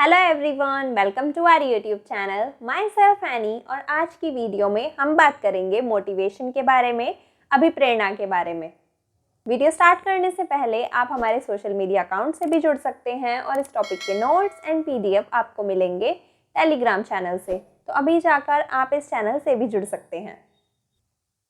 Hello everyone, welcome to our YouTube channel. Myself Annie. और आज की वीडियो में हम बात करेंगे मोटिवेशन के बारे में, अभिप्रेरणा के बारे में। वीडियो स्टार्ट करने से पहले आप हमारे सोशल मीडिया अकाउंट से भी जुड़ सकते हैं और इस टॉपिक के नोट्स एंड पीडीएफ आपको मिलेंगे टेलीग्राम चैनल से, तो अभी जाकर आप इस चैनल से भी जुड़ सकते हैं।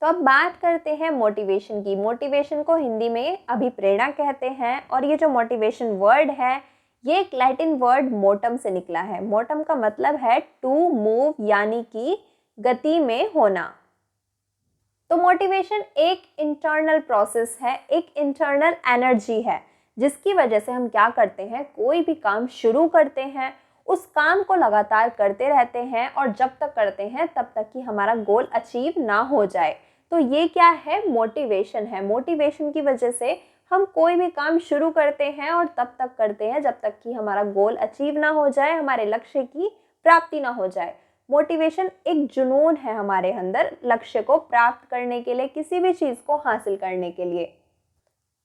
तो अब बात करते हैं मोटिवेशन की। मोटिवेशन को हिंदी में अभिप्रेरणा कहते हैं और ये जो मोटिवेशन वर्ड है ये एक लैटिन वर्ड मोटम से निकला है। मोटम का मतलब है टू मूव, यानी कि गति में होना। तो मोटिवेशन एक इंटरनल प्रोसेस है, एक इंटरनल एनर्जी है, जिसकी वजह से हम क्या करते हैं, कोई भी काम शुरू करते हैं, उस काम को लगातार करते रहते हैं और जब तक करते हैं तब तक कि हमारा गोल अचीव ना हो जाए। तो ये क्या है, मोटिवेशन है। मोटिवेशन की वजह से हम कोई भी काम शुरू करते हैं और तब तक करते हैं जब तक कि हमारा गोल अचीव ना हो जाए, हमारे लक्ष्य की प्राप्ति ना हो जाए। मोटिवेशन एक जुनून है हमारे अंदर लक्ष्य को प्राप्त करने के लिए, किसी भी चीज़ को हासिल करने के लिए।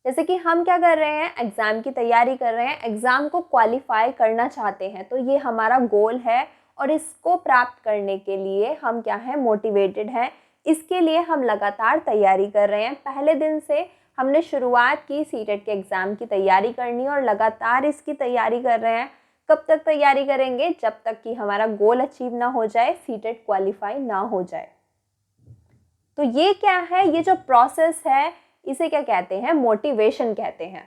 जैसे कि हम क्या कर रहे हैं, एग्ज़ाम की तैयारी कर रहे हैं, एग्ज़ाम को क्वालिफाई करना चाहते हैं, तो ये हमारा गोल है और इसको प्राप्त करने के लिए हम क्या है, मोटिवेटेड हैं। इसके लिए हम लगातार तैयारी कर रहे हैं। पहले दिन से हमने शुरुआत की सीटेट के एग्ज़ाम की तैयारी करनी और लगातार इसकी तैयारी कर रहे हैं। कब तक तैयारी करेंगे, जब तक कि हमारा गोल अचीव ना हो जाए, सीटेट क्वालिफाई ना हो जाए। तो ये क्या है, ये जो प्रोसेस है इसे क्या कहते हैं, मोटिवेशन कहते हैं।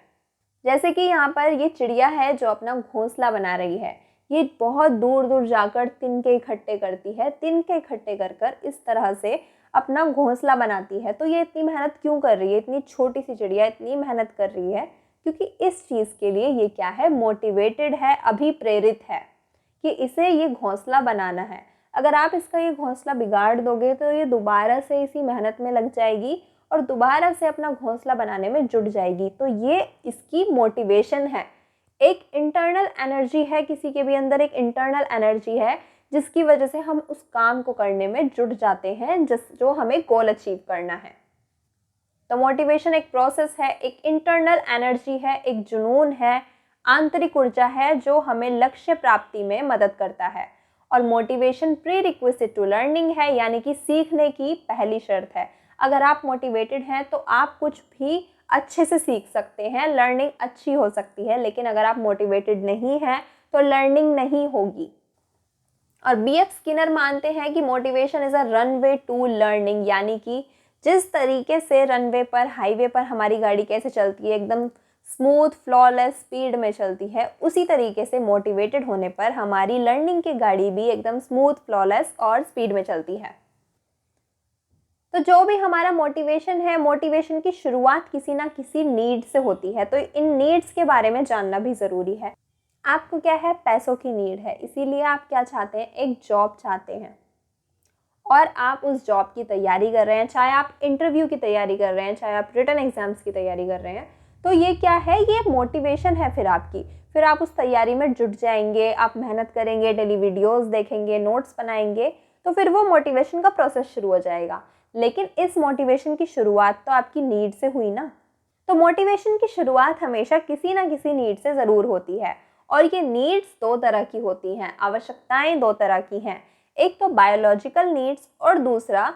जैसे कि यहाँ पर ये चिड़िया है जो अपना घोंसला बना रही है। ये बहुत दूर दूर जाकर तिनके इकट्ठे करती है, तिनके इकट्ठे कर कर इस तरह से अपना घोंसला बनाती है। तो ये इतनी मेहनत क्यों कर रही है, इतनी छोटी सी चिड़िया इतनी मेहनत कर रही है, क्योंकि इस चीज़ के लिए ये क्या है, मोटिवेटेड है, अभिप्रेरित है कि इसे ये घोंसला बनाना है। अगर आप इसका ये घोंसला बिगाड़ दोगे तो ये दोबारा से इसी मेहनत में लग जाएगी और दोबारा से अपना घोंसला बनाने में जुट जाएगी। तो ये इसकी मोटिवेशन है। एक इंटरनल एनर्जी है, किसी के भी अंदर एक इंटरनल एनर्जी है जिसकी वजह से हम उस काम को करने में जुट जाते हैं जो हमें गोल अचीव करना है। तो मोटिवेशन एक प्रोसेस है, एक इंटरनल एनर्जी है, एक जुनून है, आंतरिक ऊर्जा है जो हमें लक्ष्य प्राप्ति में मदद करता है। और motivation prerequisite to learning है, यानी कि सीखने की पहली शर्त है। अगर आप मोटिवेटेड हैं तो आप कुछ भी अच्छे से सीख सकते हैं, लर्निंग अच्छी हो सकती है। लेकिन अगर आप मोटिवेटेड नहीं हैं तो लर्निंग नहीं होगी। और बीएफ स्किनर मानते हैं कि motivation is a runway to learning, यानी कि जिस तरीके से रनवे पर, हाईवे पर हमारी गाड़ी कैसे चलती है, एकदम स्मूथ फ्लॉलेस स्पीड में चलती है, उसी तरीके से मोटिवेटेड होने पर हमारी लर्निंग की गाड़ी भी एकदम स्मूथ फ्लॉलेस और स्पीड में चलती है। तो जो भी हमारा मोटिवेशन है, मोटिवेशन की शुरुआत किसी ना किसी नीड से होती है। तो इन नीड्स के बारे में जानना भी ज़रूरी है। आपको क्या है, पैसों की नीड है, इसीलिए आप क्या चाहते हैं, एक जॉब चाहते हैं और आप उस जॉब की तैयारी कर रहे हैं। चाहे आप इंटरव्यू की तैयारी कर रहे हैं, चाहे आप रिटन एग्जाम्स की तैयारी कर रहे हैं, तो ये क्या है, ये मोटिवेशन है। फिर आपकी, फिर आप उस तैयारी में जुट जाएंगे, आप मेहनत करेंगे, डेली वीडियोस देखेंगे, नोट्स बनाएंगे, तो फिर वो मोटिवेशन का प्रोसेस शुरू हो जाएगा। लेकिन इस मोटिवेशन की शुरुआत तो आपकी नीड से हुई ना। तो मोटिवेशन की शुरुआत हमेशा किसी ना किसी नीड से ज़रूर होती है। और ये नीड्स दो तरह की होती हैं, आवश्यकताएं दो तरह की हैं। एक तो बायोलॉजिकल नीड्स और दूसरा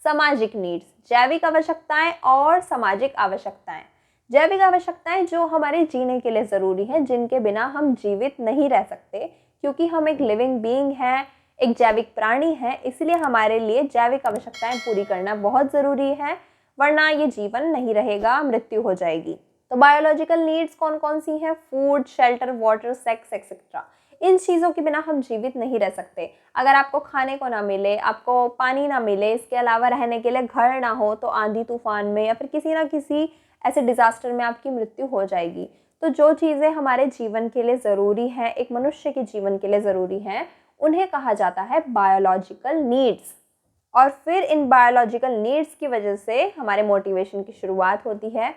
सामाजिक नीड्स, जैविक आवश्यकताएं और सामाजिक आवश्यकताएं। जैविक आवश्यकताएं जो हमारे जीने के लिए ज़रूरी हैं, जिनके बिना हम जीवित नहीं रह सकते, क्योंकि हम एक लिविंग बीइंग हैं, एक जैविक प्राणी है, इसलिए हमारे लिए जैविक आवश्यकताएं पूरी करना बहुत ज़रूरी है, वरना ये जीवन नहीं रहेगा, मृत्यु हो जाएगी। तो बायोलॉजिकल नीड्स कौन कौन सी हैं, food, shelter, water, sex etcetera. इन चीज़ों के बिना हम जीवित नहीं रह सकते। अगर आपको खाने को ना मिले, आपको पानी ना मिले, इसके अलावा रहने के लिए घर ना हो, तो आंधी तूफान में या फिर किसी ना किसी ऐसे डिज़ास्टर में आपकी मृत्यु हो जाएगी। तो जो चीज़ें हमारे जीवन के लिए ज़रूरी हैं, एक मनुष्य के जीवन के लिए ज़रूरी हैं, उन्हें कहा जाता है बायोलॉजिकल नीड्स। और फिर इन बायोलॉजिकल नीड्स की वजह से हमारे मोटिवेशन की शुरुआत होती है।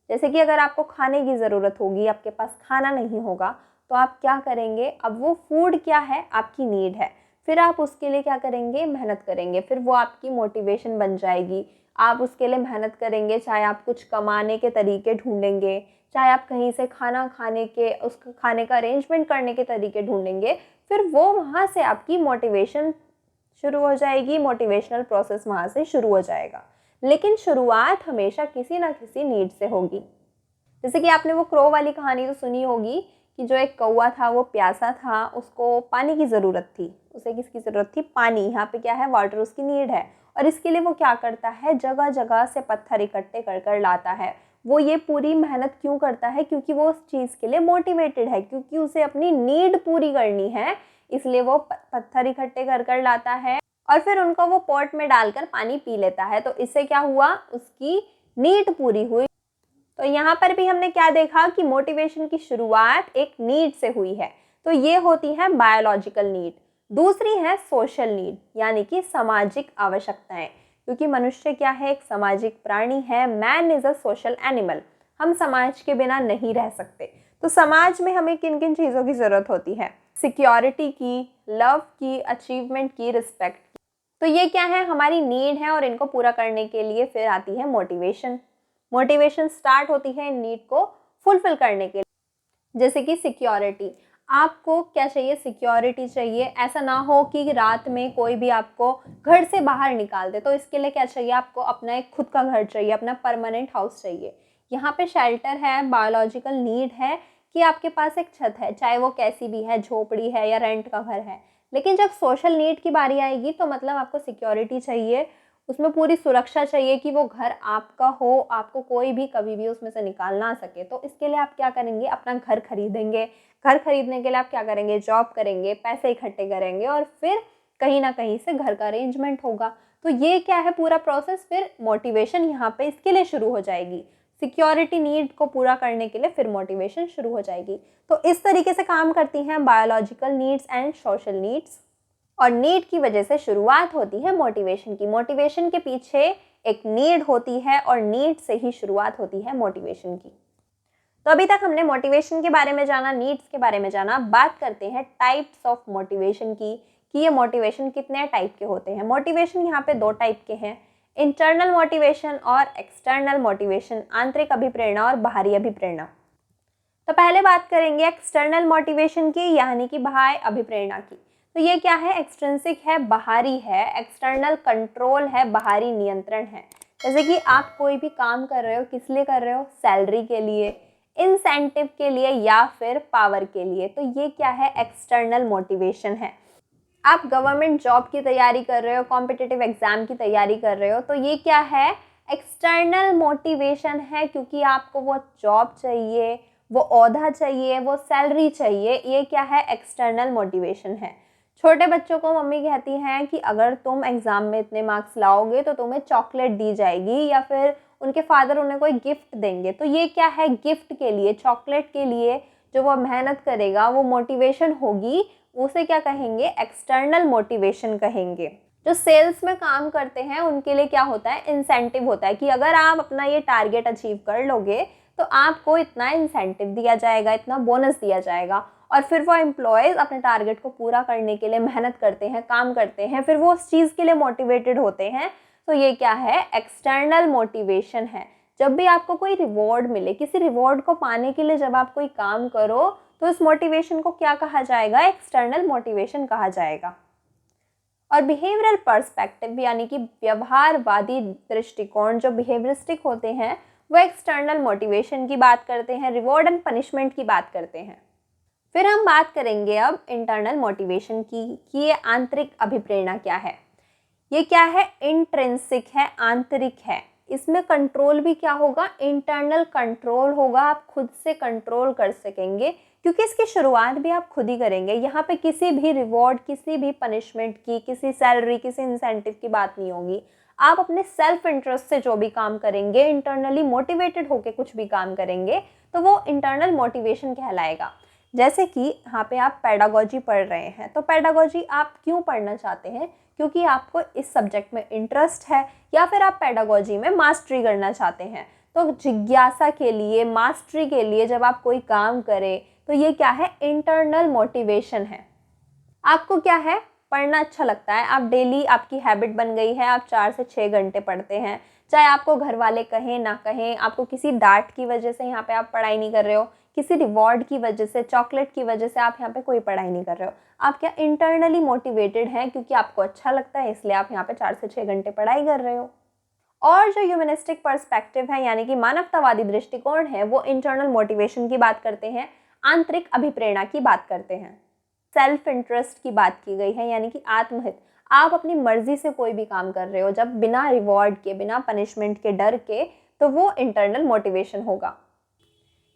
जैसे कि अगर आपको खाने की ज़रूरत होगी, आपके पास खाना नहीं होगा, तो आप क्या करेंगे, अब वो फूड क्या है, आपकी नीड है, फिर आप उसके लिए क्या करेंगे, मेहनत करेंगे, फिर वो आपकी मोटिवेशन बन जाएगी। आप उसके लिए मेहनत करेंगे, चाहे आप कुछ कमाने के तरीके ढूंढेंगे, चाहे आप कहीं से खाना खाने के, उसका खाने का अरेंजमेंट करने के तरीके ढूंढेंगे, फिर वो वहाँ से आपकी मोटिवेशन शुरू हो जाएगी, मोटिवेशनल प्रोसेस वहाँ से शुरू हो जाएगा। लेकिन शुरुआत हमेशा किसी ना किसी नीड से होगी। जैसे कि आपने वो क्रो वाली कहानी तो सुनी होगी कि जो एक कौवा था वो प्यासा था, उसको पानी की ज़रूरत थी। उसे किसकी ज़रूरत थी? पानी। यहाँ पे क्या है? वाटर उसकी नीड है। और इसके लिए वो क्या करता है? जगह जगह से पत्थर इकट्ठे कर कर लाता है। वो ये पूरी मेहनत क्यों करता है? क्योंकि वो उस चीज़ के लिए मोटिवेटेड है, क्योंकि उसे अपनी नीड पूरी करनी है, इसलिए वो पत्थर इकट्ठे कर कर लाता है और फिर उनको वो पॉट में डालकर पानी पी लेता है। तो इससे क्या हुआ? उसकी नीड पूरी हुई। तो यहाँ पर भी हमने क्या देखा कि मोटिवेशन की शुरुआत एक नीड से हुई है। तो ये होती है बायोलॉजिकल नीड। दूसरी है सोशल नीड, यानी कि सामाजिक आवश्यकताएं, क्योंकि मनुष्य क्या है? एक सामाजिक प्राणी है। Man is a social animal. हम समाज के बिना नहीं रह सकते। तो समाज में हमें किन किन चीज़ों की ज़रूरत होती है? सिक्योरिटी की, लव की, अचीवमेंट की, रिस्पेक्ट की। तो ये क्या है? हमारी नीड है और इनको पूरा करने के लिए फिर आती है मोटिवेशन। मोटिवेशन स्टार्ट होती है इन नीड को फुलफिल करने के लिए। जैसे कि सिक्योरिटी, आपको क्या चाहिए? सिक्योरिटी चाहिए। ऐसा ना हो कि रात में कोई भी आपको घर से बाहर निकाल दे। तो इसके लिए क्या चाहिए? आपको अपना एक खुद का घर चाहिए, अपना परमानेंट हाउस चाहिए। यहाँ पे शेल्टर है, बायोलॉजिकल नीड है कि आपके पास एक छत है, चाहे वो कैसी भी है, झोपड़ी है या रेंट का घर है। लेकिन जब सोशल नीड की बारी आएगी तो मतलब आपको सिक्योरिटी चाहिए, उसमें पूरी सुरक्षा चाहिए कि वो घर आपका हो, आपको कोई भी कभी भी उसमें से निकाल ना सके। तो इसके लिए आप क्या करेंगे? अपना घर खरीदेंगे। घर खरीदने के लिए आप क्या करेंगे? जॉब करेंगे, पैसे इकट्ठे करेंगे और फिर कहीं ना कहीं से घर का अरेंजमेंट होगा। तो ये क्या है? पूरा प्रोसेस। फिर मोटिवेशन यहाँ पे इसके लिए शुरू हो जाएगी। सिक्योरिटी नीड को पूरा करने के लिए फिर मोटिवेशन शुरू हो जाएगी। तो इस तरीके से काम करती हैं biological needs and social needs. और नीड की वजह से शुरुआत होती है मोटिवेशन की। मोटिवेशन के पीछे एक नीड होती है और नीड से ही शुरुआत होती है मोटिवेशन की। तो अभी तक हमने मोटिवेशन के बारे में जाना, नीड्स के बारे में जाना। बात करते हैं टाइप्स ऑफ मोटिवेशन की, कि ये मोटिवेशन कितने टाइप के होते हैं। मोटिवेशन यहाँ पे दो टाइप के हैं, इंटरनल मोटिवेशन और एक्सटर्नल मोटिवेशन, आंतरिक अभिप्रेरणा और बाहरी अभिप्रेरणा। तो पहले बात करेंगे एक्सटर्नल मोटिवेशन की, यानी कि बाह्य अभिप्रेरणा की। तो ये क्या है? एक्सट्रिंसिक है, बाहरी है। एक्सटर्नल कंट्रोल है, बाहरी नियंत्रण है। जैसे कि आप कोई भी काम कर रहे हो, किस लिए कर रहे हो? सैलरी के लिए, इंसेंटिव के लिए या फिर पावर के लिए। तो ये क्या है? एक्सटर्नल मोटिवेशन है। आप गवर्नमेंट जॉब की तैयारी कर रहे हो, कॉम्पिटिटिव एग्जाम की तैयारी कर रहे हो, तो ये क्या है? एक्सटर्नल मोटिवेशन है, क्योंकि आपको वो जॉब चाहिए, वो ओहदा चाहिए, वो सैलरी चाहिए। ये क्या है? एक्सटर्नल मोटिवेशन है। छोटे बच्चों को मम्मी कहती हैं कि अगर तुम एग्ज़ाम में इतने मार्क्स लाओगे तो तुम्हें चॉकलेट दी जाएगी, या फिर उनके फादर उन्हें कोई गिफ्ट देंगे। तो ये क्या है? गिफ्ट के लिए, चॉकलेट के लिए जो वो मेहनत करेगा, वो मोटिवेशन होगी, उसे क्या कहेंगे? एक्सटर्नल मोटिवेशन कहेंगे। जो सेल्स में काम करते हैं उनके लिए क्या होता है? इंसेंटिव होता है कि अगर आप अपना ये टारगेट अचीव कर लोगे तो आपको इतना इंसेंटिव दिया जाएगा, इतना बोनस दिया जाएगा। और फिर वो एम्प्लॉयज़ अपने टारगेट को पूरा करने के लिए मेहनत करते हैं, काम करते हैं, फिर वो उस चीज़ के लिए मोटिवेटेड होते हैं। तो ये क्या है? एक्सटर्नल मोटिवेशन है। जब भी आपको कोई रिवॉर्ड मिले, किसी रिवॉर्ड को पाने के लिए जब आप कोई काम करो, तो इस मोटिवेशन को क्या कहा जाएगा? एक्सटर्नल मोटिवेशन कहा जाएगा। और बिहेवियरल पर्सपेक्टिव, यानी कि व्यवहारवादी दृष्टिकोण, जो बिहेवियरिस्टिक होते हैं, वो एक्सटर्नल मोटिवेशन की बात करते हैं, रिवॉर्ड एंड पनिशमेंट की बात करते हैं। फिर हम बात करेंगे अब इंटरनल मोटिवेशन की, कि ये आंतरिक अभिप्रेरणा क्या है। ये क्या है? इंट्रिंसिक है, आंतरिक है। इसमें कंट्रोल भी क्या होगा? इंटरनल कंट्रोल होगा। आप खुद से कंट्रोल कर सकेंगे, क्योंकि इसकी शुरुआत भी आप खुद ही करेंगे। यहाँ पे किसी भी रिवॉर्ड, किसी भी पनिशमेंट की, किसी सैलरी, किसी इंसेंटिव की बात नहीं होगी। आप अपने सेल्फ इंटरेस्ट से जो भी काम करेंगे, इंटरनली मोटिवेटेड होकर कुछ भी काम करेंगे, तो वो इंटरनल मोटिवेशन कहलाएगा। जैसे कि यहाँ पे आप पेडागोजी पढ़ रहे हैं, तो पेडागोजी आप क्यों पढ़ना चाहते हैं? क्योंकि आपको इस सब्जेक्ट में इंटरेस्ट है, या फिर आप पेडागोजी में मास्टरी करना चाहते हैं। तो जिज्ञासा के लिए, मास्टरी के लिए जब आप कोई काम करें, तो ये क्या है? इंटरनल मोटिवेशन है। आपको क्या है? पढ़ना अच्छा लगता है, आप डेली, आपकी हैबिट बन गई है, आप 4 से 6 घंटे पढ़ते हैं। चाहे आपको घर वाले कहें ना कहें, आपको किसी डांट की वजह से यहाँ पे आप पढ़ाई नहीं कर रहे हो, किसी रिवॉर्ड की वजह से, चॉकलेट की वजह से आप यहाँ पे कोई पढ़ाई नहीं कर रहे हो। आप क्या इंटरनली मोटिवेटेड हैं क्योंकि आपको अच्छा लगता है, इसलिए आप यहाँ पे 4 से 6 घंटे पढ़ाई कर रहे हो। और जो ह्यूमनिस्टिक पर्सपेक्टिव है यानी कि मानवतावादी दृष्टिकोण है, वो इंटरनल मोटिवेशन की बात करते हैं, आंतरिक अभिप्रेरणा की बात करते हैं। सेल्फ इंटरेस्ट की बात की गई है यानी कि आत्महित। आप अपनी मर्जी से कोई भी काम कर रहे हो जब बिना रिवॉर्ड के, बिना पनिशमेंट के, डर के, तो वो इंटरनल मोटिवेशन होगा।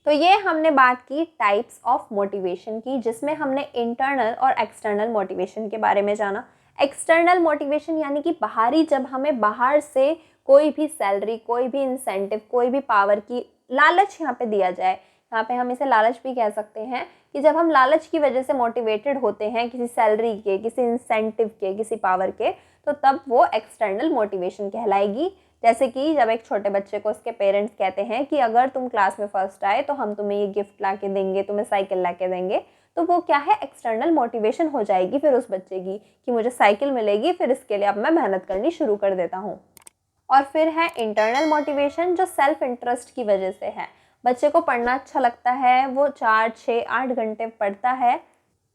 तो ये हमने बात की टाइप्स ऑफ मोटिवेशन की, जिसमें हमने इंटरनल और एक्सटर्नल मोटिवेशन के बारे में जाना। एक्सटर्नल मोटिवेशन यानी कि बाहरी, जब हमें बाहर से कोई भी सैलरी, कोई भी इंसेंटिव, कोई भी पावर की लालच यहाँ पे दिया जाए, यहाँ पे हम इसे लालच भी कह सकते हैं कि जब हम लालच की वजह से मोटिवेटेड होते हैं किसी सैलरी के, किसी इंसेंटिव के, किसी पावर के, तो तब वो एक्सटर्नल मोटिवेशन कहलाएगी। जैसे कि जब एक छोटे बच्चे को उसके पेरेंट्स कहते हैं कि अगर तुम क्लास में फर्स्ट आए तो हम तुम्हें ये गिफ्ट ला के देंगे, तुम्हें साइकिल ला के देंगे, तो वो क्या है, एक्सटर्नल मोटिवेशन हो जाएगी फिर उस बच्चे की कि मुझे साइकिल मिलेगी, फिर इसके लिए अब मैं मेहनत करनी शुरू कर देता हूँ। और फिर है इंटरनल मोटिवेशन, जो सेल्फ इंटरेस्ट की वजह से है। बच्चे को पढ़ना अच्छा लगता है, वो 4, 6, 8 घंटे पढ़ता है,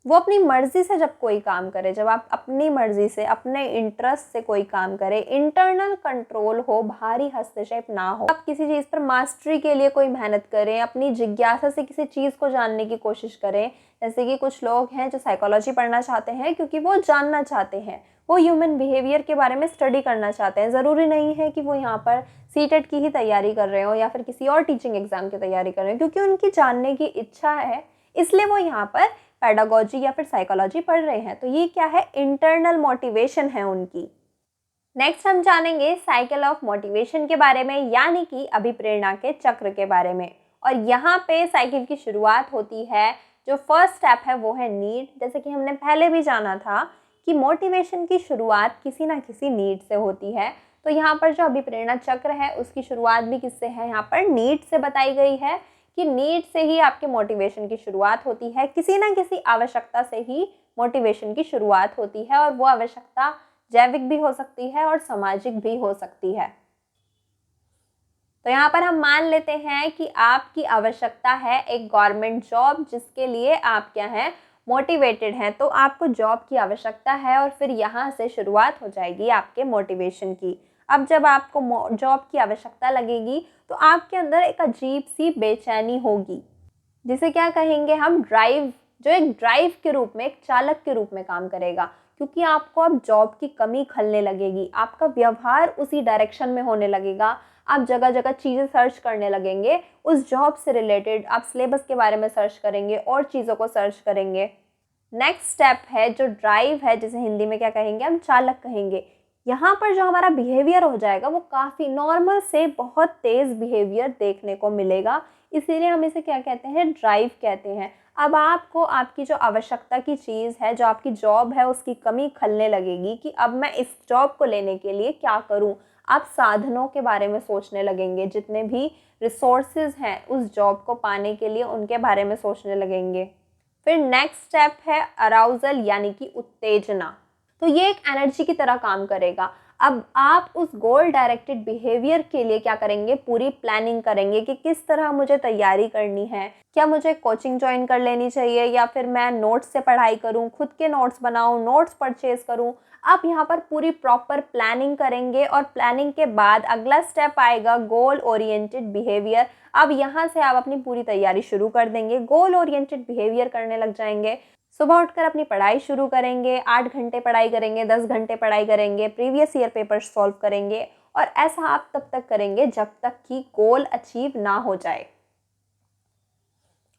वो अपनी मर्ज़ी से जब कोई काम करे, जब आप अपनी मर्ज़ी से, अपने इंटरेस्ट से कोई काम करे, इंटरनल कंट्रोल हो, बाहरी हस्तक्षेप ना हो, आप किसी चीज़ पर मास्टरी के लिए कोई मेहनत करें, अपनी जिज्ञासा से किसी चीज़ को जानने की कोशिश करें। जैसे कि कुछ लोग हैं जो साइकोलॉजी पढ़ना चाहते हैं क्योंकि वो जानना चाहते हैं, वो ह्यूमन बिहेवियर के बारे में स्टडी करना चाहते हैं। ज़रूरी नहीं है कि वो यहाँ पर सीटेट की ही तैयारी कर रहे हो या फिर किसी और टीचिंग एग्ज़ाम की तैयारी कर रहे हो, क्योंकि उनकी जानने की इच्छा है, इसलिए वो यहाँ पर पेडागोजी या फिर साइकोलॉजी पढ़ रहे हैं। तो ये क्या है, इंटरनल मोटिवेशन है उनकी। नेक्स्ट हम जानेंगे साइकिल ऑफ मोटिवेशन के बारे में, यानी कि अभिप्रेरणा के चक्र के बारे में। और यहाँ पे साइकिल की शुरुआत होती है, जो फर्स्ट स्टेप है वो है नीड। जैसे कि हमने पहले भी जाना था कि मोटिवेशन की शुरुआत किसी ना किसी नीड से होती है, तो यहाँ पर जो अभिप्रेरणा चक्र है उसकी शुरुआत भी किससे है, यहाँ पर नीड से बताई गई है कि नीड से ही आपके मोटिवेशन की शुरुआत होती है। किसी ना किसी आवश्यकता से ही मोटिवेशन की शुरुआत होती है, और वो आवश्यकता जैविक भी हो सकती है और सामाजिक भी हो सकती है। तो यहाँ पर हम मान लेते हैं कि आपकी आवश्यकता है एक गवर्नमेंट जॉब, जिसके लिए आप क्या हैं, मोटिवेटेड हैं। तो आपको जॉब की आवश्यकता है और फिर यहाँ से शुरुआत हो जाएगी आपके मोटिवेशन की। अब जब आपको जॉब की आवश्यकता लगेगी तो आपके अंदर एक अजीब सी बेचैनी होगी, जिसे क्या कहेंगे हम, ड्राइव, जो एक ड्राइव के रूप में, एक चालक के रूप में काम करेगा, क्योंकि आपको अब जॉब की कमी खलने लगेगी, आपका व्यवहार उसी डायरेक्शन में होने लगेगा, आप जगह जगह चीज़ें सर्च करने लगेंगे उस जॉब से रिलेटेड, आप सिलेबस के बारे में सर्च करेंगे और चीज़ों को सर्च करेंगे। नेक्स्ट स्टेप है जो ड्राइव है, जिसे हिंदी में क्या कहेंगे, हम चालक कहेंगे। यहाँ पर जो हमारा बिहेवियर हो जाएगा वो काफ़ी नॉर्मल से बहुत तेज़ बिहेवियर देखने को मिलेगा, इसीलिए हम इसे क्या कहते हैं, ड्राइव कहते हैं। अब आपको आपकी जो आवश्यकता की चीज़ है, जो आपकी जॉब है, उसकी कमी खलने लगेगी कि अब मैं इस जॉब को लेने के लिए क्या करूं। आप साधनों के बारे में सोचने लगेंगे, जितने भी रिसोर्सेज हैं उस जॉब को पाने के लिए, उनके बारे में सोचने लगेंगे। फिर नेक्स्ट स्टेप है अराउजल, यानी कि उत्तेजना। तो ये एक एनर्जी की तरह काम करेगा। अब आप उस गोल डायरेक्टेड बिहेवियर के लिए क्या करेंगे, पूरी प्लानिंग करेंगे कि किस तरह मुझे तैयारी करनी है, क्या मुझे कोचिंग ज्वाइन कर लेनी चाहिए या फिर मैं नोट्स से पढ़ाई करूं, खुद के नोट्स बनाऊं, नोट्स परचेज करूं। आप यहाँ पर पूरी प्रॉपर प्लानिंग करेंगे, और प्लानिंग के बाद अगला स्टेप आएगा गोल ओरिएंटेड बिहेवियर। अब यहाँ से आप अपनी पूरी तैयारी शुरू कर देंगे, गोल ओरिएंटेड बिहेवियर करने लग जाएंगे। सुबह उठकर अपनी पढ़ाई शुरू करेंगे, 8 घंटे पढ़ाई करेंगे, 10 घंटे पढ़ाई करेंगे, प्रीवियस ईयर पेपर सॉल्व करेंगे, और ऐसा आप तब तक करेंगे जब तक कि गोल अचीव ना हो जाए।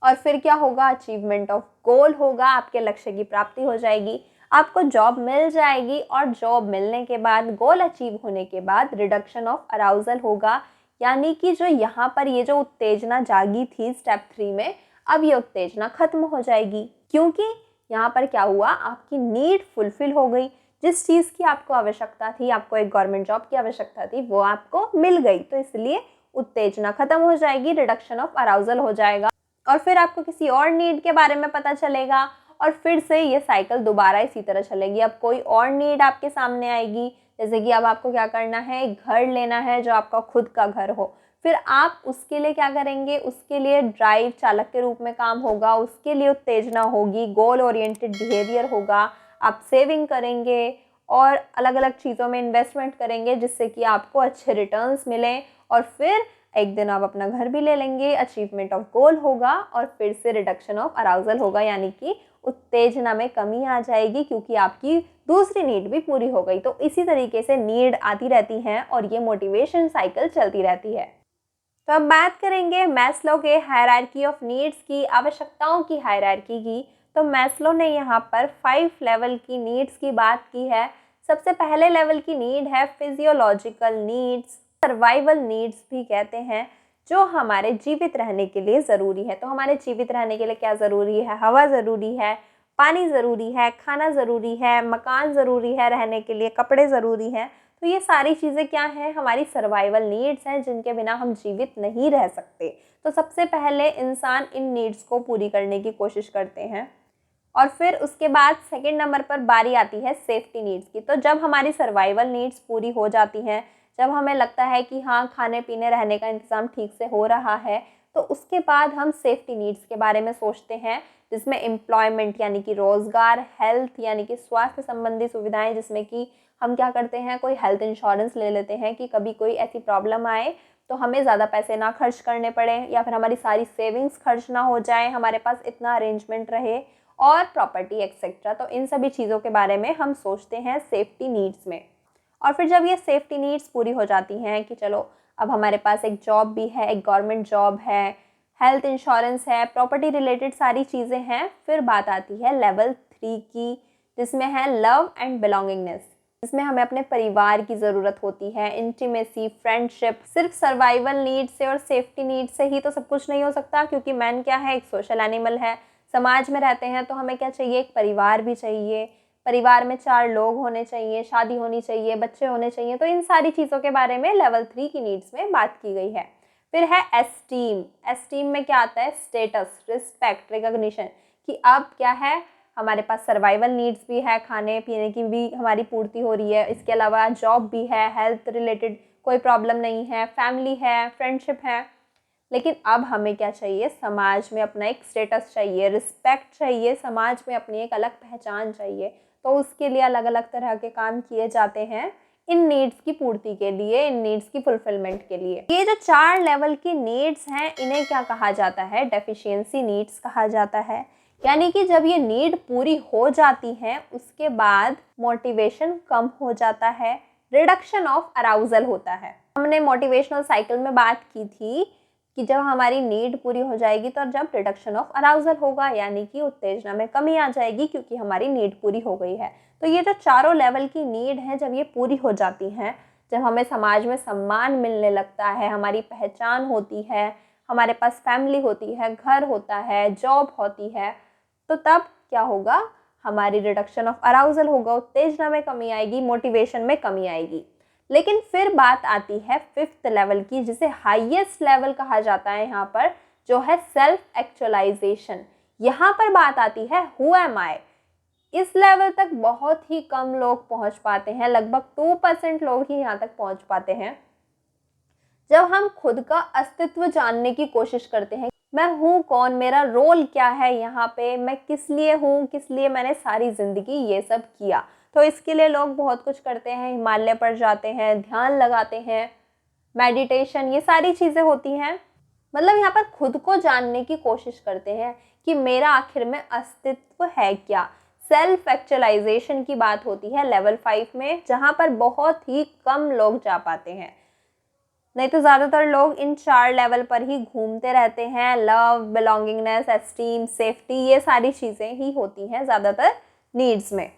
और फिर क्या होगा, अचीवमेंट ऑफ गोल होगा, आपके लक्ष्य की प्राप्ति हो जाएगी, आपको जॉब मिल जाएगी, और जॉब मिलने के बाद, गोल अचीव होने के बाद रिडक्शन ऑफ अराउजल होगा, यानी कि जो यहाँ पर ये जो उत्तेजना जागी थी स्टेप 3 में, अब ये उत्तेजना खत्म हो जाएगी, क्योंकि यहाँ पर क्या हुआ, आपकी नीड फुलफिल हो गई। जिस चीज़ की आपको आवश्यकता थी, आपको एक गवर्नमेंट जॉब की आवश्यकता थी, वो आपको मिल गई, तो इसलिए उत्तेजना खत्म हो जाएगी, रिडक्शन ऑफ अराउजल हो जाएगा, और फिर आपको किसी और नीड के बारे में पता चलेगा, और फिर से ये साइकिल दोबारा इसी तरह चलेगी। अब कोई और नीड आपके सामने आएगी जैसे कि अब आपको क्या करना है, एक घर लेना है जो आपका खुद का घर हो। फिर आप उसके लिए क्या करेंगे, उसके लिए ड्राइव चालक के रूप में काम होगा, उसके लिए उत्तेजना होगी, गोल ओरिएंटेड बिहेवियर होगा, आप सेविंग करेंगे और अलग अलग चीज़ों में इन्वेस्टमेंट करेंगे जिससे कि आपको अच्छे रिटर्न्स मिलें और फिर एक दिन आप अपना घर भी ले लेंगे, अचीवमेंट ऑफ गोल होगा और फिर से रिडक्शन ऑफ अराउजल होगा, यानी कि उत्तेजना में कमी आ जाएगी क्योंकि आपकी दूसरी नीड भी पूरी हो गई। तो इसी तरीके से नीड आती रहती हैं और ये मोटिवेशन साइकिल चलती रहती है। तो अब बात करेंगे मैस्लो के हायरार्की ऑफ नीड्स की, आवश्यकताओं की हायरार्की की। तो मैस्लो ने यहाँ पर 5 लेवल की नीड्स की बात की है। सबसे पहले लेवल की नीड है फिजियोलॉजिकल नीड्स, सर्वाइवल नीड्स भी कहते हैं, जो हमारे जीवित रहने के लिए ज़रूरी है। तो हमारे जीवित रहने के लिए क्या ज़रूरी है, हवा ज़रूरी है, पानी ज़रूरी है, खाना ज़रूरी है, मकान ज़रूरी है रहने के लिए, कपड़े ज़रूरी हैं। तो ये सारी चीज़ें क्या हैं, हमारी सर्वाइवल नीड्स हैं जिनके बिना हम जीवित नहीं रह सकते। तो सबसे पहले इंसान इन नीड्स को पूरी करने की कोशिश करते हैं और फिर उसके बाद सेकंड नंबर पर बारी आती है सेफ्टी नीड्स की। तो जब हमारी सर्वाइवल नीड्स पूरी हो जाती हैं, जब हमें लगता है कि हाँ खाने पीने रहने का इंतज़ाम ठीक से हो रहा है, तो उसके बाद हम सेफ्टी नीड्स के बारे में सोचते हैं, जिसमें एम्प्लॉयमेंट यानी कि रोज़गार, हेल्थ यानी कि स्वास्थ्य संबंधी सुविधाएं, जिसमें कि हम क्या करते हैं, कोई हेल्थ इंश्योरेंस ले लेते हैं कि कभी कोई ऐसी प्रॉब्लम आए तो हमें ज़्यादा पैसे ना खर्च करने पड़े या फिर हमारी सारी सेविंग्स खर्च ना हो जाए, हमारे पास इतना अरेंजमेंट रहे, और प्रॉपर्टी एक्सेट्रा। तो इन सभी चीज़ों के बारे में हम सोचते हैं सेफ्टी नीड्स में। और फिर जब ये सेफ्टी नीड्स पूरी हो जाती हैं कि चलो अब हमारे पास एक जॉब भी है, एक गवर्नमेंट जॉब है, हेल्थ इंश्योरेंस है, प्रॉपर्टी रिलेटेड सारी चीज़ें हैं, फिर बात आती है लेवल 3 की, जिसमें है लव एंड बिलोंगिंगनेस, जिसमें हमें अपने परिवार की ज़रूरत होती है, इंटीमेसी, फ्रेंडशिप। सिर्फ सर्वाइवल नीड से और सेफ्टी नीड से ही तो सब कुछ नहीं हो सकता, क्योंकि मैन क्या है, एक सोशल एनिमल है, समाज में रहते हैं, तो हमें क्या चाहिए, एक परिवार भी चाहिए, परिवार में 4 लोग होने चाहिए, शादी होनी चाहिए, बच्चे होने चाहिए। तो इन सारी चीज़ों के बारे में लेवल 3 की नीड्स में बात की गई है। फिर है एस्टीम। एस्टीम में क्या आता है, स्टेटस, रिस्पेक्ट, रिकॉग्निशन, कि अब क्या है, हमारे पास सर्वाइवल नीड्स भी है, खाने पीने की भी हमारी पूर्ति हो रही है, इसके अलावा जॉब भी है, हेल्थ रिलेटेड कोई प्रॉब्लम नहीं है, फैमिली है, फ्रेंडशिप है। लेकिन अब हमें क्या चाहिए, समाज में अपना एक स्टेटस चाहिए, रिस्पेक्ट चाहिए, समाज में अपनी एक अलग पहचान चाहिए। तो उसके लिए अलग अलग तरह के काम किए जाते हैं इन नीड्स की पूर्ति के लिए, इन नीड्स की फुलफिलमेंट के लिए। ये जो 4 लेवल की नीड्स हैं, इन्हें क्या कहा जाता है, डेफिशिएंसी नीड्स कहा जाता है। यानी कि जब ये नीड पूरी हो जाती हैं, उसके बाद मोटिवेशन कम हो जाता है, रिडक्शन ऑफ अराउजल होता है। हमने मोटिवेशनल साइकिल में बात की थी कि जब हमारी नीड पूरी हो जाएगी तो जब रिडक्शन ऑफ अराउजल होगा, यानी कि उत्तेजना में कमी आ जाएगी क्योंकि हमारी नीड पूरी हो गई है। तो ये जो चारों लेवल की नीड है, जब ये पूरी हो जाती हैं, जब हमें समाज में सम्मान मिलने लगता है, हमारी पहचान होती है, हमारे पास फैमिली होती है, घर होता है, जॉब होती है, तो तब क्या होगा, हमारी रिडक्शन ऑफ अराउजल होगा, उत्तेजना में कमी आएगी, मोटिवेशन में कमी आएगी। लेकिन फिर बात आती है 5th लेवल की, जिसे हाईएस्ट लेवल कहा जाता है यहाँ पर, जो है सेल्फ एक्चुअलाइजेशन। यहाँ पर बात आती है हु एम आई। इस लेवल तक बहुत ही कम लोग पहुँच पाते हैं, लगभग 2% लोग ही यहाँ तक पहुँच पाते हैं। जब हम खुद का अस्तित्व जानने की कोशिश करते हैं, मैं हूँ कौन, मेरा रोल क्या है यहाँ पे, मैं किस लिए हूँ, किस लिए मैंने सारी ज़िंदगी ये सब किया। तो इसके लिए लोग बहुत कुछ करते हैं, हिमालय पर जाते हैं, ध्यान लगाते हैं, मेडिटेशन, ये सारी चीज़ें होती हैं। मतलब यहाँ पर खुद को जानने की कोशिश करते हैं कि मेरा आखिर में अस्तित्व है क्या। सेल्फ एक्चुअलाइजेशन की बात होती है लेवल 5 में, जहाँ पर बहुत ही कम लोग जा पाते हैं। नहीं तो ज़्यादातर लोग इन 4 लेवल पर ही घूमते रहते हैं। लव, बिलोंगिंगनेस, एस्टीम, सेफ्टी, ये सारी चीज़ें ही होती हैं ज़्यादातर नीड्स में।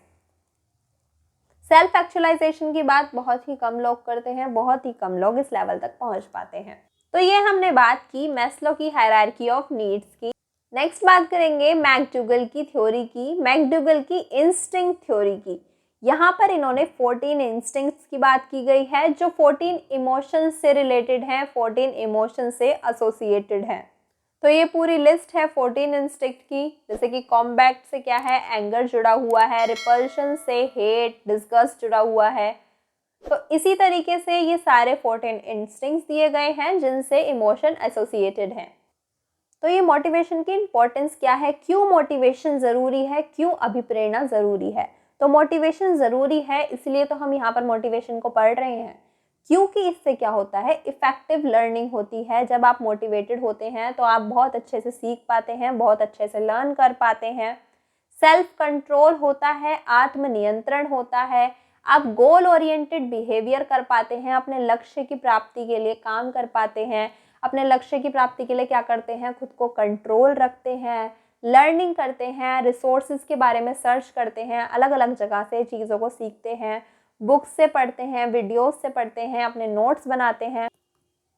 सेल्फ एक्चुअलाइजेशन की बात बहुत ही कम लोग करते हैं, बहुत ही कम लोग इस लेवल तक पहुंच पाते हैं। तो ये हमने बात की मैस्लो की हायरार्की ऑफ नीड्स की। नेक्स्ट बात करेंगे मैकडूगल की थ्योरी की, मैकडूगल की इंस्टिंक्ट थ्योरी की। यहाँ पर इन्होंने 14 इंस्टिंक्ट्स की बात की गई है, जो 14 इमोशंस से रिलेटेड हैं, 14 इमोशंस से एसोसिएटेड हैं। तो ये पूरी लिस्ट है 14 इंस्टिंक्ट की। जैसे कि कॉम्बैट से क्या है, एंगर जुड़ा हुआ है, रिपल्शन से हेट, डिस्गस्ट जुड़ा हुआ है, तो इसी तरीके से ये सारे 14 इंस्टिंक्ट्स दिए गए हैं जिनसे इमोशन एसोसिएटेड हैं। तो ये मोटिवेशन की इम्पोर्टेंस क्या है, क्यों मोटिवेशन ज़रूरी है, क्यों अभिप्रेरणा ज़रूरी है। तो मोटिवेशन ज़रूरी है इसलिए तो हम यहाँ पर मोटिवेशन को पढ़ रहे हैं, क्योंकि इससे क्या होता है, इफ़ेक्टिव लर्निंग होती है। जब आप मोटिवेटेड होते हैं तो आप बहुत अच्छे से सीख पाते हैं, बहुत अच्छे से लर्न कर पाते हैं, सेल्फ कंट्रोल होता है, आत्मनियंत्रण होता है, आप गोल ओरिएंटेड बिहेवियर कर पाते हैं, अपने लक्ष्य की प्राप्ति के लिए काम कर पाते हैं, अपने लक्ष्य की प्राप्ति के लिए क्या करते हैं, खुद को कंट्रोल रखते हैं, लर्निंग करते हैं, रिसोर्सेज के बारे में सर्च करते हैं, अलग अलग जगह से चीज़ों को सीखते हैं, बुक्स से पढ़ते हैं, वीडियोस से पढ़ते हैं, अपने नोट्स बनाते हैं।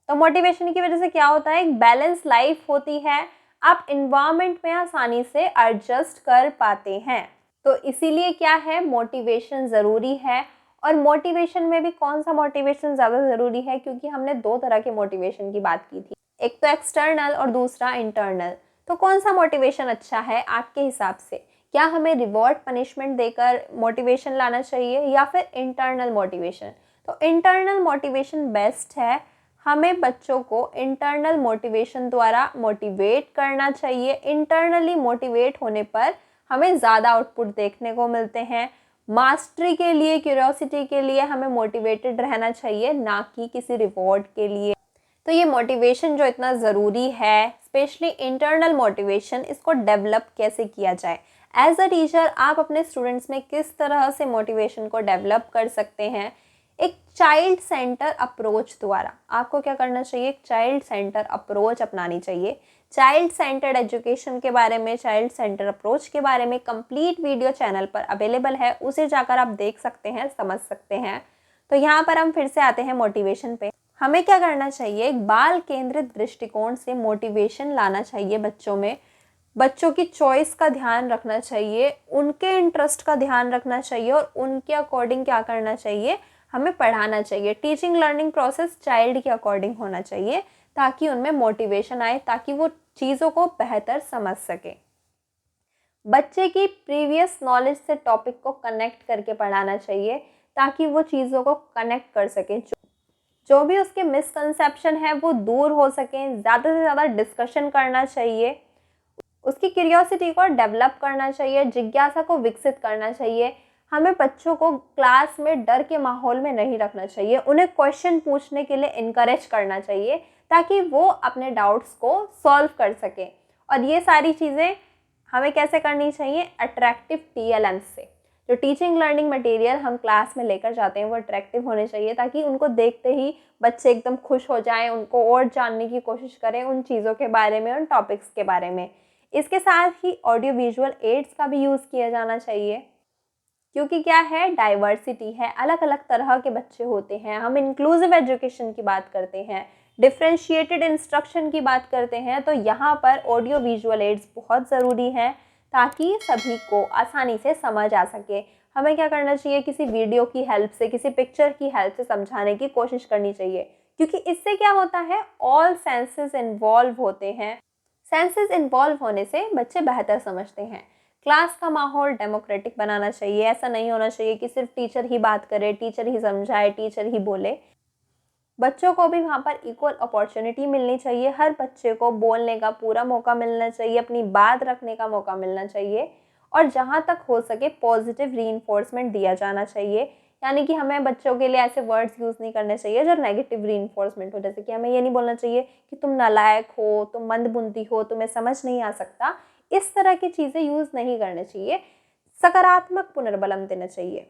तो मोटिवेशन की वजह से क्या होता है, एक बैलेंस लाइफ होती है, आप इन्वायरमेंट में आसानी से एडजस्ट कर पाते हैं। तो इसीलिए क्या है, मोटिवेशन ज़रूरी है। और मोटिवेशन में भी कौन सा मोटिवेशन ज़्यादा ज़रूरी है, क्योंकि हमने दो तरह के मोटिवेशन की बात की थी, एक तो एक्सटर्नल और दूसरा इंटरनल। तो कौन सा मोटिवेशन अच्छा है आपके हिसाब से, क्या हमें रिवॉर्ड पनिशमेंट देकर मोटिवेशन लाना चाहिए या फिर इंटरनल मोटिवेशन। तो इंटरनल मोटिवेशन बेस्ट है, हमें बच्चों को इंटरनल मोटिवेशन द्वारा मोटिवेट करना चाहिए। इंटरनली मोटिवेट होने पर हमें ज़्यादा आउटपुट देखने को मिलते हैं। मास्टरी के लिए, क्यूरियोसिटी के लिए हमें मोटिवेटेड रहना चाहिए, ना कि किसी रिवॉर्ड के लिए। तो ये मोटिवेशन जो इतना ज़रूरी है, स्पेशली इंटरनल मोटिवेशन, इसको डेवलप कैसे किया जाए। एज अ टीचर आप अपने स्टूडेंट्स में किस तरह से मोटिवेशन को डेवलप कर सकते हैं, एक चाइल्ड सेंटर अप्रोच द्वारा। आपको क्या करना चाहिए, एक चाइल्ड सेंटर अप्रोच अपनानी चाहिए। चाइल्ड सेंटर्ड एजुकेशन के बारे में, चाइल्ड सेंटर अप्रोच के बारे में कंप्लीट वीडियो चैनल पर अवेलेबल है, उसे जाकर आप देख सकते हैं, समझ सकते हैं। तो यहाँ पर हम फिर से आते हैं मोटिवेशन पे। हमें क्या करना चाहिए, एक बाल केंद्रित दृष्टिकोण से मोटिवेशन लाना चाहिए बच्चों में। बच्चों की चॉइस का ध्यान रखना चाहिए, उनके इंटरेस्ट का ध्यान रखना चाहिए और उनके अकॉर्डिंग क्या करना चाहिए, हमें पढ़ाना चाहिए। टीचिंग लर्निंग प्रोसेस चाइल्ड के अकॉर्डिंग होना चाहिए, ताकि उनमें मोटिवेशन आए, ताकि वो चीज़ों को बेहतर समझ सके। बच्चे की प्रीवियस नॉलेज से टॉपिक को कनेक्ट करके पढ़ाना चाहिए, ताकि वो चीज़ों को कनेक्ट कर सके। जो भी उसके मिसकंसेप्शन है वो दूर हो सकें। ज़्यादा से ज़्यादा डिस्कशन करना चाहिए, उसकी क्यूरियोसिटी को डेवलप करना चाहिए, जिज्ञासा को विकसित करना चाहिए। हमें बच्चों को क्लास में डर के माहौल में नहीं रखना चाहिए, उन्हें क्वेश्चन पूछने के लिए इनकरेज करना चाहिए, ताकि वो अपने डाउट्स को सॉल्व कर सकें। और ये सारी चीज़ें हमें कैसे करनी चाहिए, अट्रैक्टिव TLM से। जो टीचिंग लर्निंग मटेरियल हम क्लास में लेकर जाते हैं वो अट्रैक्टिव होने चाहिए, ताकि उनको देखते ही बच्चे एकदम खुश हो जाएं, उनको और जानने की कोशिश करें उन चीज़ों के बारे में, उन टॉपिक्स के बारे में। इसके साथ ही ऑडियो विजुअल एड्स का भी यूज़ किया जाना चाहिए, क्योंकि क्या है, डाइवर्सिटी है, अलग अलग तरह के बच्चे होते हैं। हम इंक्लूसिव एजुकेशन की बात करते हैं, डिफ्रेंशिएटेड इंस्ट्रक्शन की बात करते हैं, तो यहाँ पर ऑडियो विजुअल एड्स बहुत ज़रूरी हैं, ताकि सभी को आसानी से समझ आ सके। हमें क्या करना चाहिए, किसी वीडियो की हेल्प से, किसी पिक्चर की हेल्प से समझाने की कोशिश करनी चाहिए, क्योंकि इससे क्या होता है, ऑल सेंसेस इन्वॉल्व होते हैं। सेंसेस इन्वॉल्व होने से बच्चे बेहतर समझते हैं। क्लास का माहौल डेमोक्रेटिक बनाना चाहिए, ऐसा नहीं होना चाहिए कि सिर्फ टीचर ही बात करे, टीचर ही समझाए, टीचर ही बोले। बच्चों को भी वहाँ पर इक्वल अपॉर्चुनिटी मिलनी चाहिए, हर बच्चे को बोलने का पूरा मौका मिलना चाहिए, अपनी बात रखने का मौका मिलना चाहिए, और जहाँ तक हो सके पॉजिटिव रीइंफोर्समेंट दिया जाना चाहिए। यानी कि हमें बच्चों के लिए ऐसे वर्ड्स यूज़ नहीं करने चाहिए जो नेगेटिव रीइंफोर्समेंट हो। जैसे कि हमें ये नहीं बोलना चाहिए कि तुम नालायक हो, तुम मंदबुद्धि हो, तुम्हें समझ नहीं आ सकता। इस तरह की चीज़ें यूज़ नहीं करने चाहिए, सकारात्मक पुनर्बलम देना चाहिए,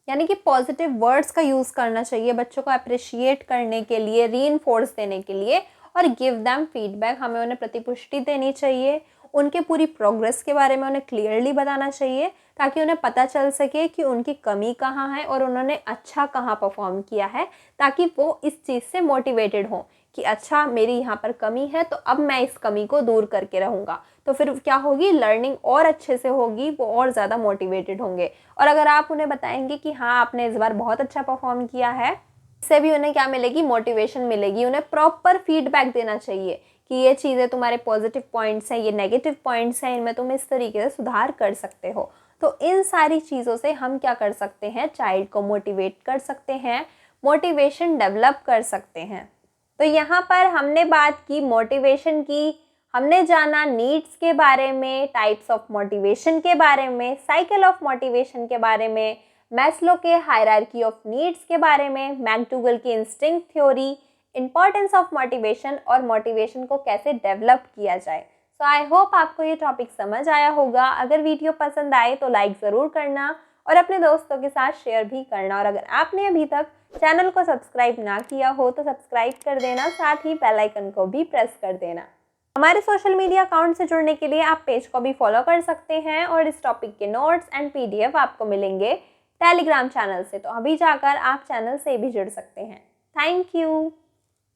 यानी कि पॉजिटिव वर्ड्स का यूज़ करना चाहिए बच्चों को अप्रिशिएट करने के लिए, रीइंफोर्स देने के लिए, और गिव देम फीडबैक। हमें उन्हें प्रतिपुष्टि देनी चाहिए, उनके पूरी प्रोग्रेस के बारे में उन्हें क्लियरली बताना चाहिए, ताकि उन्हें पता चल सके कि उनकी कमी कहाँ है और उन्होंने अच्छा कहाँ परफॉर्म किया है, ताकि वो इस चीज़ से मोटिवेटेड हों कि अच्छा मेरी यहाँ पर कमी है, तो अब मैं इस कमी को दूर करके रहूँगा। तो फिर क्या होगी, लर्निंग और अच्छे से होगी, वो और ज़्यादा मोटिवेटेड होंगे। और अगर आप उन्हें बताएंगे कि हाँ आपने इस बार बहुत अच्छा परफॉर्म किया है, इससे भी उन्हें क्या मिलेगी, मोटिवेशन मिलेगी। उन्हें प्रॉपर फीडबैक देना चाहिए कि ये चीज़ें तुम्हारे पॉजिटिव पॉइंट्स हैं, ये नेगेटिव पॉइंट्स हैं, इनमें तुम इस तरीके से सुधार कर सकते हो। तो इन सारी चीज़ों से हम क्या कर सकते हैं, चाइल्ड को मोटिवेट कर सकते हैं, मोटिवेशन डेवलप कर सकते हैं। तो यहाँ पर हमने बात की मोटिवेशन की, हमने जाना नीड्स के बारे में, टाइप्स ऑफ मोटिवेशन के बारे में, साइकिल ऑफ मोटिवेशन के बारे में, मैस्लो के हायरार्की ऑफ नीड्स के बारे में, मैकडूगल की instinct theory, importance of motivation और मोटिवेशन को कैसे डेवलप किया जाए। सो आई होप आपको ये टॉपिक समझ आया होगा। अगर वीडियो पसंद आए तो लाइक ज़रूर करना और अपने दोस्तों के साथ शेयर भी करना। और अगर आपने अभी तक चैनल को सब्सक्राइब ना किया हो तो सब्सक्राइब कर देना, साथ ही बेल आइकन को भी प्रेस कर देना। हमारे सोशल मीडिया अकाउंट से जुड़ने के लिए आप पेज को भी फॉलो कर सकते हैं और इस टॉपिक के नोट्स एंड PDF आपको मिलेंगे टेलीग्राम चैनल से, तो अभी जाकर आप चैनल से भी जुड़ सकते हैं। Thank you.